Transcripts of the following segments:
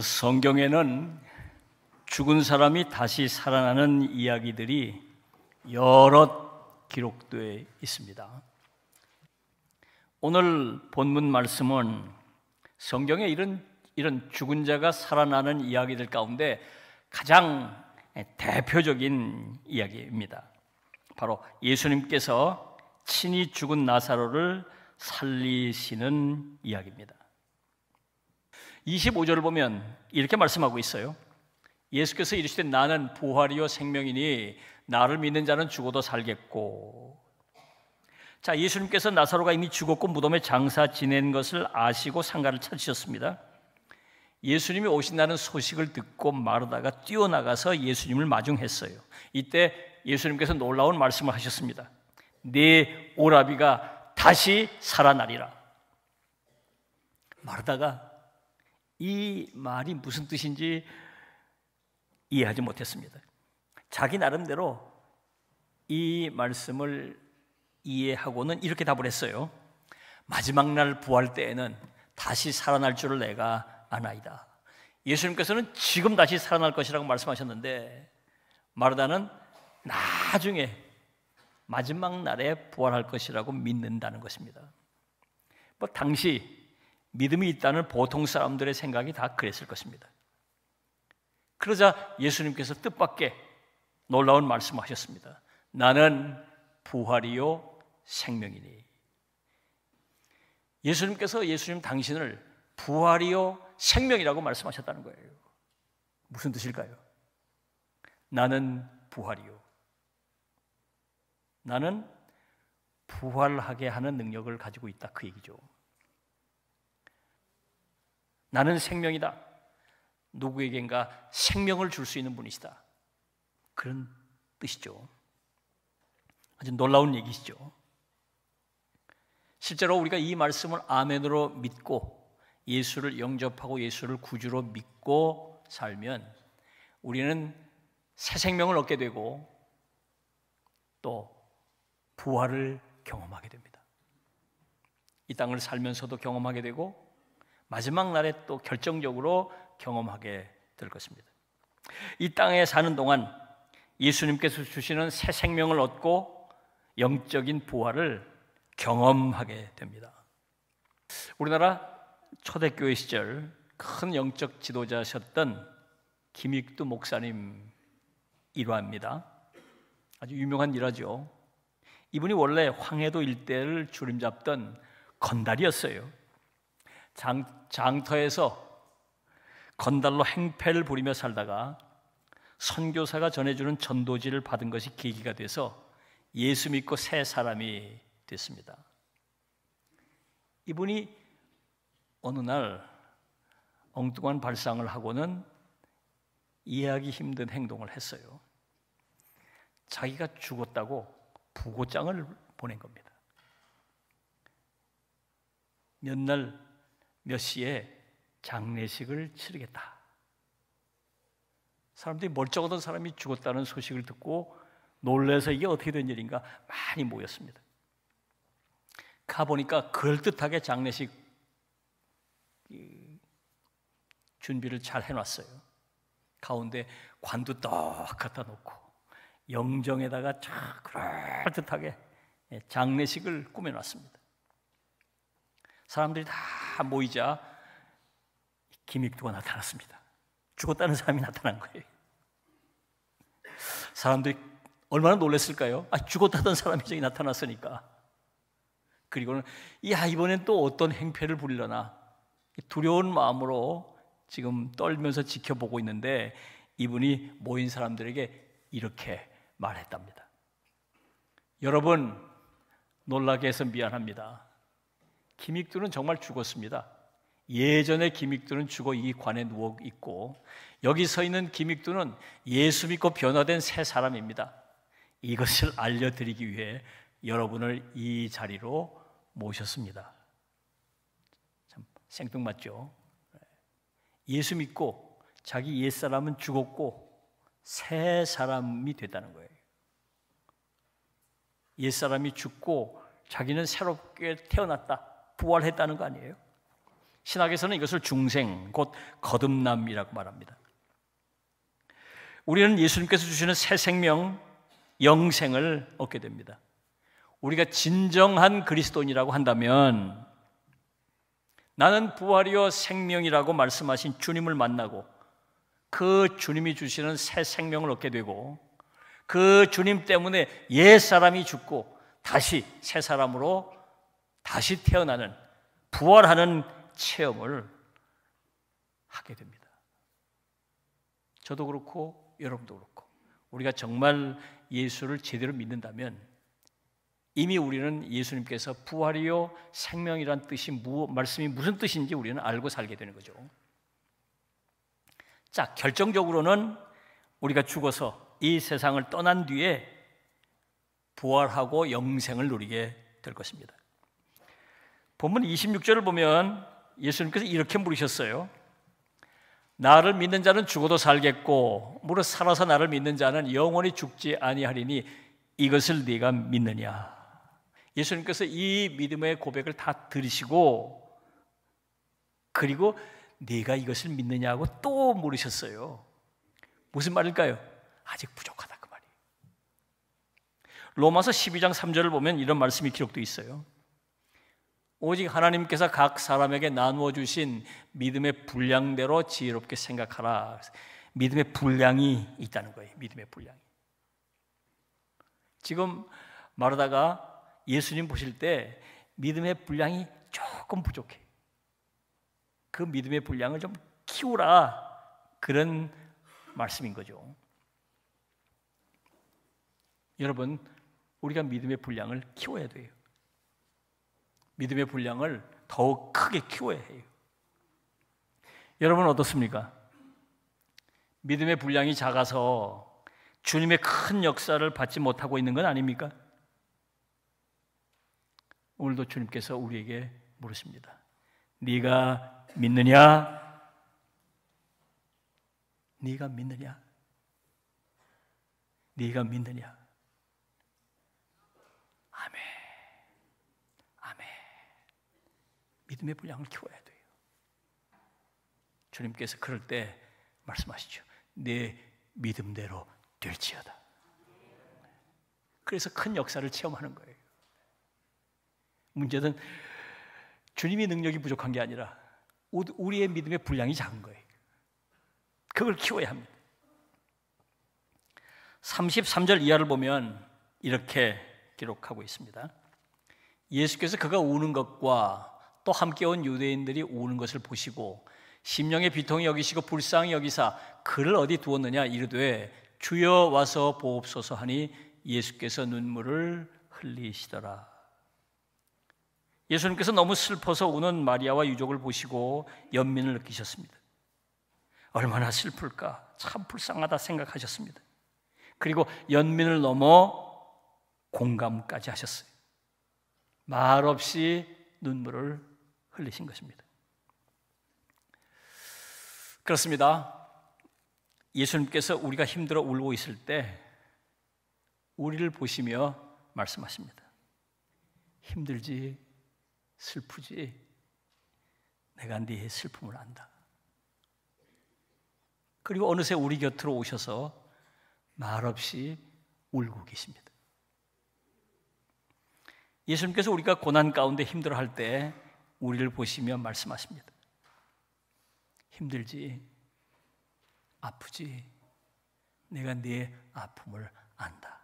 성경에는 죽은 사람이 다시 살아나는 이야기들이 여럿 기록되어 있습니다. 오늘 본문 말씀은 성경에 이런 죽은 자가 살아나는 이야기들 가운데 가장 대표적인 이야기입니다. 바로 예수님께서 친히 죽은 나사로를 살리시는 이야기입니다. 25절을 보면 이렇게 말씀하고 있어요. 예수께서 이르시되 나는 부활이요 생명이니 나를 믿는 자는 죽어도 살겠고. 자, 예수님께서 나사로가 이미 죽었고 무덤에 장사 지낸 것을 아시고 상가를 찾으셨습니다. 예수님이 오신다는 소식을 듣고 마르다가 뛰어나가서 예수님을 마중했어요. 이때 예수님께서 놀라운 말씀을 하셨습니다. 네 오라비가 다시 살아나리라. 마르다가 이 말이 무슨 뜻인지 이해하지 못했습니다. 자기 나름대로 이 말씀을 이해하고는 이렇게 답을 했어요. 마지막 날 부활 때에는 다시 살아날 줄을 내가 아나이다. 예수님께서는 지금 다시 살아날 것이라고 말씀하셨는데 마르다는 나중에 마지막 날에 부활할 것이라고 믿는다는 것입니다. 당시 믿음이 있다는 보통 사람들의 생각이 다 그랬을 것입니다. 그러자 예수님께서 뜻밖의 놀라운 말씀을 하셨습니다. 나는 부활이요 생명이니. 예수님 당신을 부활이요 생명이라고 말씀하셨다는 거예요. 무슨 뜻일까요? 나는 부활이요. 나는 부활하게 하는 능력을 가지고 있다, 그 얘기죠. 나는 생명이다. 누구에겐가 생명을 줄 수 있는 분이시다. 그런 뜻이죠. 아주 놀라운 얘기시죠. 실제로 우리가 이 말씀을 아멘으로 믿고 예수를 영접하고 예수를 구주로 믿고 살면 우리는 새 생명을 얻게 되고 또 부활을 경험하게 됩니다. 이 땅을 살면서도 경험하게 되고 마지막 날에 또 결정적으로 경험하게 될 것입니다. 이 땅에 사는 동안 예수님께서 주시는 새 생명을 얻고 영적인 부활을 경험하게 됩니다. 우리나라 초대교회 시절 큰 영적 지도자셨던 김익두 목사님 일화입니다. 아주 유명한 일화죠. 이분이 원래 황해도 일대를 주름잡던 건달이었어요. 장터에서 건달로 행패를 부리며 살다가 선교사가 전해주는 전도지를 받은 것이 계기가 돼서 예수 믿고 새 사람이 됐습니다. 이분이 어느 날 엉뚱한 발상을 하고는 이해하기 힘든 행동을 했어요. 자기가 죽었다고 부고장을 보낸 겁니다. 몇 날 몇 시에 장례식을 치르겠다. 사람들이 멀쩡하던 사람이 죽었다는 소식을 듣고 놀라서 이게 어떻게 된 일인가 많이 모였습니다. 가보니까 그럴듯하게 장례식 준비를 잘 해놨어요. 가운데 관도 떡 갖다 놓고 영정에다가 쫙 그럴듯하게 장례식을 꾸며놨습니다. 사람들이 다 모이자 김익두가 나타났습니다. 죽었다는 사람이 나타난 거예요. 사람들이 얼마나 놀랐을까요? 죽었다던 사람이 저기 나타났으니까. 그리고는 이번엔 또 어떤 행패를 부리려나 두려운 마음으로 지금 떨면서 지켜보고 있는데 이분이 모인 사람들에게 이렇게 말했답니다. 여러분, 놀라게 해서 미안합니다. 김익두는 정말 죽었습니다. 예전에 김익두는 죽어 이 관에 누워 있고 여기 서 있는 김익두는 예수 믿고 변화된 새 사람입니다. 이것을 알려드리기 위해 여러분을 이 자리로 모셨습니다. 참 생뚱맞죠? 예수 믿고 자기 옛사람은 죽었고 새 사람이 됐다는 거예요. 옛사람이 죽고 자기는 새롭게 태어났다, 부활했다는 거 아니에요? 신학에서는 이것을 중생, 곧 거듭남이라고 말합니다. 우리는 예수님께서 주시는 새 생명, 영생을 얻게 됩니다. 우리가 진정한 그리스도인이라고 한다면 나는 부활이요 생명이라고 말씀하신 주님을 만나고 그 주님이 주시는 새 생명을 얻게 되고 그 주님 때문에 옛사람이 죽고 다시 새 사람으로 다시 태어나는 부활하는 체험을 하게 됩니다. 저도 그렇고 여러분도 그렇고 우리가 정말 예수를 제대로 믿는다면 이미 우리는 예수님께서 부활이요 생명이란 뜻이 말씀이 무슨 뜻인지 우리는 알고 살게 되는 거죠. 자, 결정적으로는 우리가 죽어서 이 세상을 떠난 뒤에 부활하고 영생을 누리게 될 것입니다. 본문 26절을 보면 예수님께서 이렇게 물으셨어요. 나를 믿는 자는 죽어도 살겠고 무릇 살아서 나를 믿는 자는 영원히 죽지 아니하리니 이것을 네가 믿느냐. 예수님께서 이 믿음의 고백을 다 들으시고 그리고 네가 이것을 믿느냐고 또 물으셨어요. 무슨 말일까요? 아직 부족하다 그 말이에요. 로마서 12장 3절을 보면 이런 말씀이 기록되어 있어요. 오직 하나님께서 각 사람에게 나누어 주신 믿음의 분량대로 지혜롭게 생각하라. 믿음의 분량이 있다는 거예요. 믿음의 분량이. 지금 말하다가 예수님 보실 때 믿음의 분량이 조금 부족해. 그 믿음의 분량을 좀 키우라. 그런 말씀인 거죠. 여러분, 우리가 믿음의 분량을 키워야 돼요. 믿음의 분량을 더욱 크게 키워야 해요. 여러분 어떻습니까? 믿음의 분량이 작아서 주님의 큰 역사를 받지 못하고 있는 건 아닙니까? 오늘도 주님께서 우리에게 물으십니다. 네가 믿느냐? 네가 믿느냐? 네가 믿느냐? 아멘. 아멘. 믿음의 분량을 키워야 돼요. 주님께서 그럴 때 말씀하시죠. 내 믿음대로 될지어다. 그래서 큰 역사를 체험하는 거예요. 문제는 주님의 능력이 부족한 게 아니라 우리의 믿음의 분량이 작은 거예요. 그걸 키워야 합니다. 33절 이하를 보면 이렇게 기록하고 있습니다. 예수께서 그가 우는 것과 또 함께 온 유대인들이 우는 것을 보시고 심령의 비통이 여기시고 불쌍히 여기사 그를 어디 두었느냐 이르되 주여 와서 보옵소서 하니 예수께서 눈물을 흘리시더라. 예수님께서 너무 슬퍼서 우는 마리아와 유족을 보시고 연민을 느끼셨습니다. 얼마나 슬플까, 참 불쌍하다 생각하셨습니다. 그리고 연민을 넘어 공감까지 하셨어요. 말없이 눈물을 흘리신 것입니다. 그렇습니다. 예수님께서 우리가 힘들어 울고 있을 때 우리를 보시며 말씀하십니다. 힘들지, 슬프지, 내가 네 슬픔을 안다. 그리고 어느새 우리 곁으로 오셔서 말없이 울고 계십니다. 예수님께서 우리가 고난 가운데 힘들어할 때 우리를 보시며 말씀하십니다. 힘들지, 아프지, 내가 네 아픔을 안다.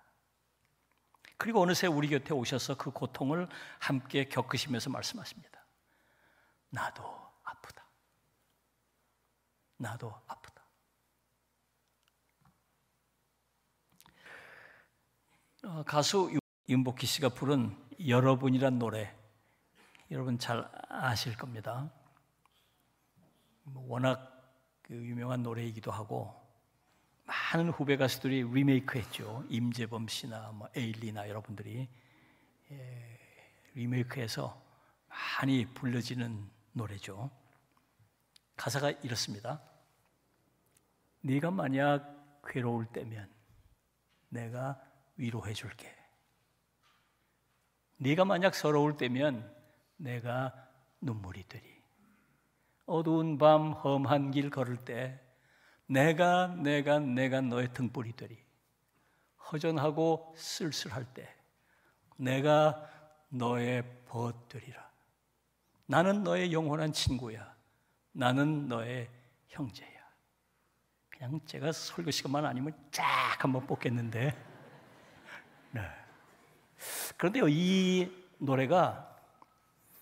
그리고 어느새 우리 곁에 오셔서 그 고통을 함께 겪으시면서 말씀하십니다. 나도 아프다. 나도 아프다. 가수 윤복희 씨가 부른 여러분이란 노래, 여러분 잘 아실 겁니다. 워낙 유명한 노래이기도 하고 많은 후배 가수들이 리메이크했죠. 임재범 씨나 에일리나 여러분들이 리메이크해서 많이 불려지는 노래죠. 가사가 이렇습니다. 네가 만약 괴로울 때면 내가 위로해 줄게. 네가 만약 서러울 때면 내가 눈물이 되리. 어두운 밤 험한 길 걸을 때 내가 너의 등불이 되리. 허전하고 쓸쓸할 때 내가 너의 벗 되리라. 나는 너의 영원한 친구야. 나는 너의 형제야. 그냥 제가 설교 시간만 아니면 쫙 한번 뽑겠는데. 네. 그런데요, 이 노래가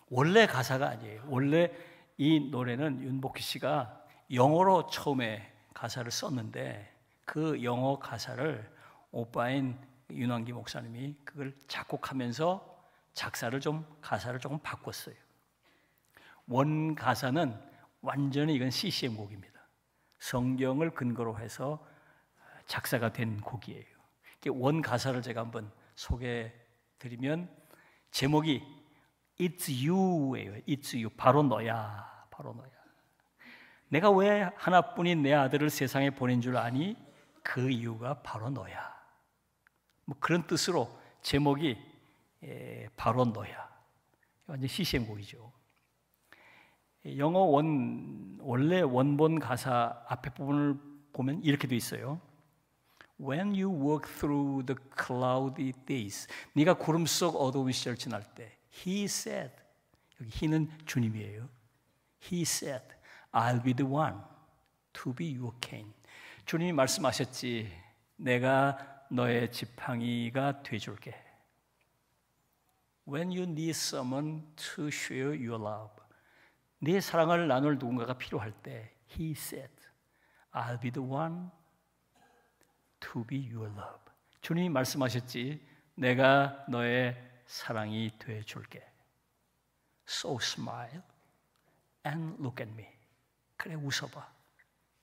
원래 가사가 아니에요. 원래 이 노래는 윤복희 씨가 영어로 처음에 가사를 썼는데 그 영어 가사를 오빠인 윤환기 목사님이 그걸 작곡하면서 가사를 조금 바꿨어요. 원 가사는 완전히 이건 CCM 곡입니다. 성경을 근거로 해서 작사가 된 곡이에요. 원 가사를 제가 한번 소개해 드리면 제목이 It's You예요. It's You. 바로 너야. 바로 너야. 내가 왜 하나뿐인 내 아들을 세상에 보낸 줄 아니? 그 이유가 바로 너야. 뭐 그런 뜻으로 제목이 바로 너야. 완전 CCM 곡이죠. 영어 원래 원본 가사 앞에 부분을 보면 이렇게 돼 있어요. When you walk through the cloudy days, 네가 구름 속 어두운 시절 지날 때, He said, 여기 He는 주님이에요. He said, I'll be the one to be your king. 주님이 말씀하셨지, 내가 너의 지팡이가 돼줄게. When you need someone to share your love, 네 사랑을 나눌 누군가가 필요할 때, He said, I'll be the one to be your love. 주님이 말씀하셨지, 내가 너의 사랑이 돼줄게. So smile and look at me. 그래, 웃어봐.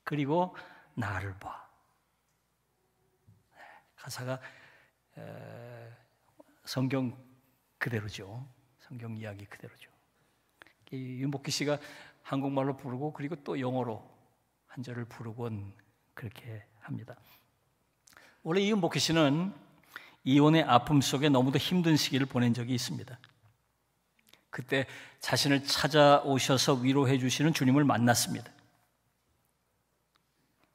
그리고 나를 봐. 가사가 성경 그대로죠. 성경 이야기 그대로죠. 윤복희 씨가 한국말로 부르고 그리고 또 영어로 한 절을 부르곤 그렇게 합니다. 원래 이 윤복희 씨는 이혼의 아픔 속에 너무도 힘든 시기를 보낸 적이 있습니다. 그때 자신을 찾아오셔서 위로해 주시는 주님을 만났습니다.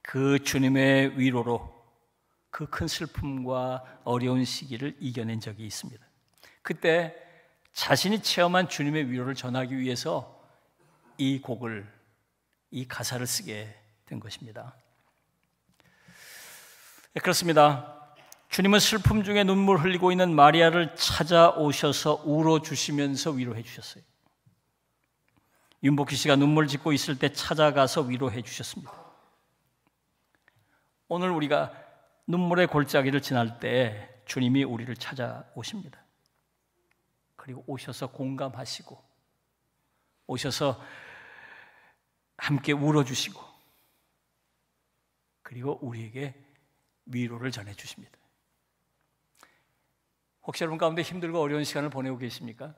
그 주님의 위로로 그 큰 슬픔과 어려운 시기를 이겨낸 적이 있습니다. 그때 자신이 체험한 주님의 위로를 전하기 위해서 이 가사를 쓰게 된 것입니다. 그렇습니다. 주님은 슬픔 중에 눈물 흘리고 있는 마리아를 찾아오셔서 울어주시면서 위로해 주셨어요. 윤복희 씨가 눈물 짓고 있을 때 찾아가서 위로해 주셨습니다. 오늘 우리가 눈물의 골짜기를 지날 때 주님이 우리를 찾아오십니다. 그리고 오셔서 공감하시고 오셔서 함께 울어주시고 그리고 우리에게 위로를 전해주십니다. 혹시 여러분 가운데 힘들고 어려운 시간을 보내고 계십니까?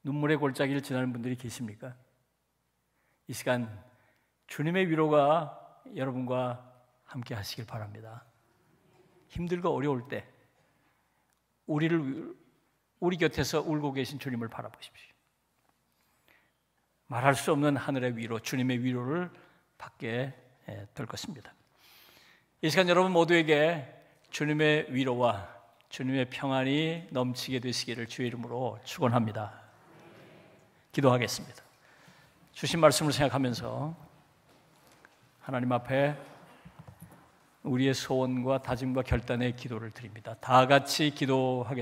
눈물의 골짜기를 지나는 분들이 계십니까? 이 시간 주님의 위로가 여러분과 함께 하시길 바랍니다. 힘들고 어려울 때 우리 곁에서 울고 계신 주님을 바라보십시오. 말할 수 없는 하늘의 위로, 주님의 위로를 받게 될 것입니다. 이 시간 여러분 모두에게 주님의 위로와 주님의 평안이 넘치게 되시기를 주의 이름으로 축원합니다. 기도하겠습니다. 주신 말씀을 생각하면서 하나님 앞에 우리의 소원과 다짐과 결단의 기도를 드립니다. 다 같이 기도하겠습니다.